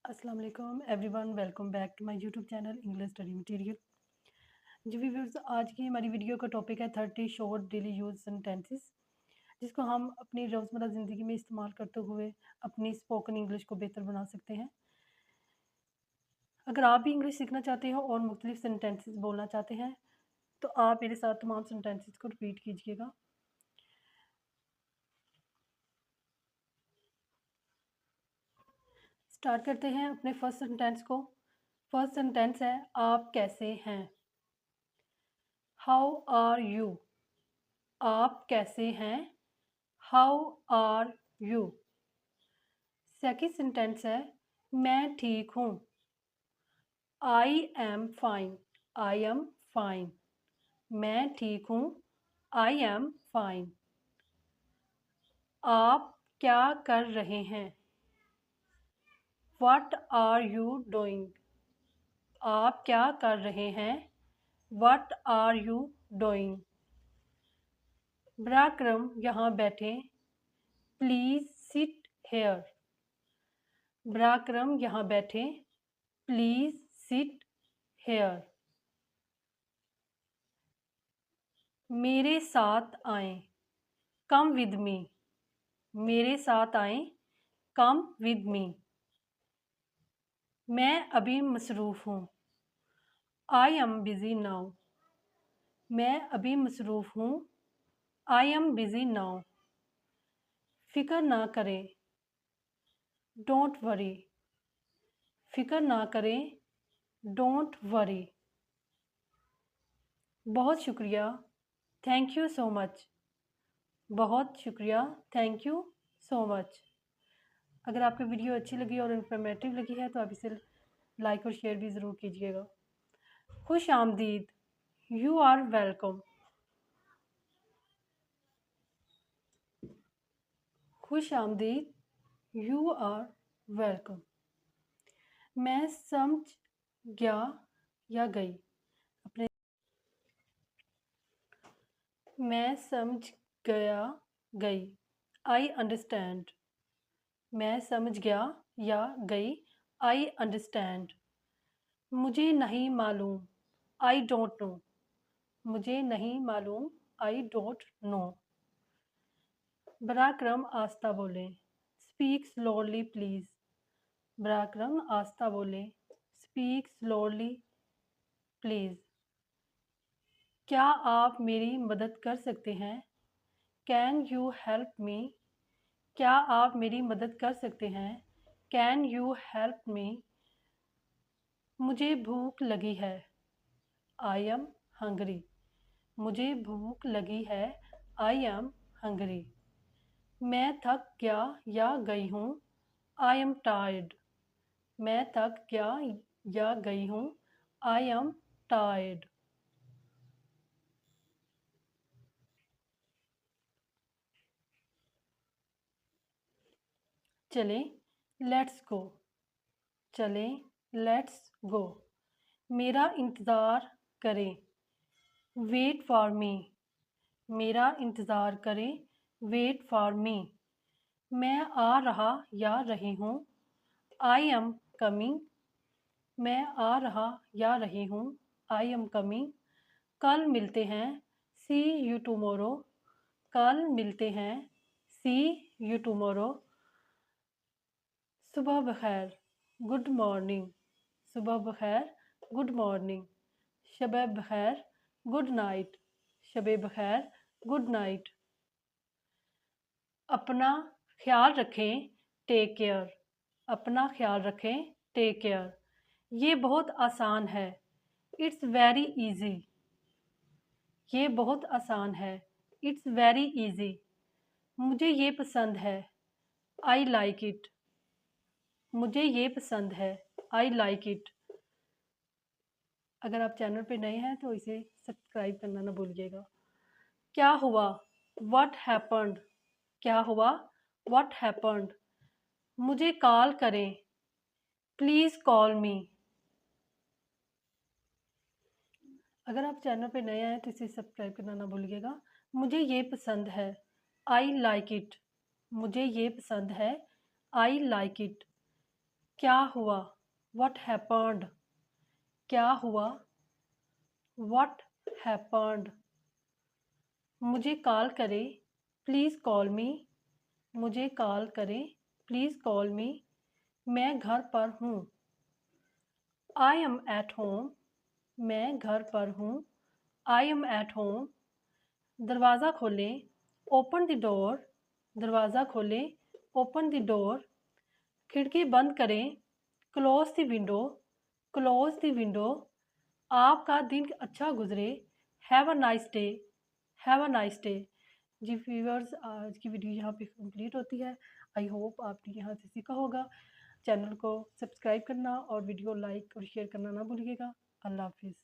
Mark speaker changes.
Speaker 1: अस्सलाम वालेकुम everyone, welcome back to my YouTube channel English study material. जी viewers, आज की हमारी वीडियो का टॉपिक है 30 शॉर्ट डेली यूज सेंटेंसेस, जिसको हम अपनी रोज़मर्रा ज़िंदगी में इस्तेमाल करते हुए अपनी स्पोकन इंग्लिश को बेहतर बना सकते हैं। अगर आप भी इंग्लिश सीखना चाहते हो और मुख्तलिफ सेंटेंसेस बोलना चाहते हैं तो आप मेरे साथ तमाम सेंटेंसेस को रिपीट कीजिएगा। स्टार्ट करते हैं अपने फर्स्ट सेंटेंस को। फर्स्ट सेंटेंस है, आप कैसे हैं। How are you. आप कैसे हैं। How are you. Second sentence है, मैं ठीक हूँ। I am fine. I am fine. मैं ठीक हूँ। I am fine. आप क्या कर रहे हैं। What are you doing. आप क्या कर रहे हैं। What are you doing. ब्राक्रम यहाँ बैठें। Please sit here. ब्राक्रम यहाँ बैठें। Please sit hair. मेरे साथ आएं। Come with me. मेरे साथ आएं। Come with me. मैं अभी मसरूफ़ हूँ। I am busy now. मैं अभी मसरूफ़ हूँ। I am busy now. फ़िक्र ना करें। Don't worry. फ़िक्र ना करें। Don't worry. बहुत शुक्रिया। Thank you so much. बहुत शुक्रिया। Thank you so much. अगर आपको वीडियो अच्छी लगी और इन्फॉर्मेटिव लगी है तो आप इसे लाइक और शेयर भी ज़रूर कीजिएगा। खुश आमदीद। You are welcome. खुश आमदीद। You are welcome. मैं समझ गया या गई। अपने मैं समझ गया गई। I understand. मैं समझ गया या गई। I understand. मुझे नहीं मालूम। I don't know. मुझे नहीं मालूम। I don't know. बराक्रम आस्ता बोलें। Speak slowly please. बराक्रम आस्ता बोलें। Speak slowly please. क्या आप मेरी मदद कर सकते हैं। Can you help me. क्या आप मेरी मदद कर सकते हैं। Can you help me. मुझे भूख लगी है। I am Hungary. मुझे भूख लगी है। I am Hungary. मैं थक गया या गई हूँ। I am tired. मैं थक गया या गई हूँ। I am tired. चलें, लेट्स गो। चलें, लेट्स गो। मेरा इंतज़ार करें। Wait for me. मेरा इंतज़ार करें। Wait for me. मैं आ रहा या रही हूँ। I am coming. मैं आ रहा या रही हूँ। I am coming. कल मिलते हैं। See you tomorrow. कल मिलते हैं। See you tomorrow. सुबह बखैर। Good morning. सुबह बखैर। Good morning. शब बखैर। Good night. शब बखैर। Good night. अपना ख्याल रखें। Take care. अपना ख्याल रखें। Take care. ये बहुत आसान है। It's very easy. ये बहुत आसान है। It's very easy. मुझे ये पसंद है। I like it. मुझे ये पसंद है। I like it. अगर आप चैनल पे नए हैं तो इसे सब्सक्राइब करना ना भूलिएगा। क्या हुआ। What happened. क्या हुआ। What happened. मुझे कॉल करें। प्लीज़ कॉल मी। अगर आप चैनल पे नए हैं तो इसे सब्सक्राइब करना ना भूलिएगा। मुझे ये पसंद है। I like it. मुझे ये पसंद है। I like it. क्या हुआ? What happened? क्या हुआ? What happened? मुझे कॉल करें, प्लीज़ कॉल मी। मुझे कॉल करें, प्लीज़ कॉल मी। मैं घर पर हूँ। I M at home. मैं घर पर हूँ। I M at home. दरवाज़ा खोलें, ओपन द डोर। दरवाज़ा खोलें, ओपन द डोर। खिड़की बंद करें, close the window. Close the window. आपका दिन अच्छा गुजरे। Have a nice day. Have a nice day. जी व्यूअर्स, आज की वीडियो यहाँ पे कंप्लीट होती है। आई होप आपने यहाँ से सीखा होगा। चैनल को सब्सक्राइब करना और वीडियो लाइक और शेयर करना ना भूलिएगा। अल्लाह हाफिज़।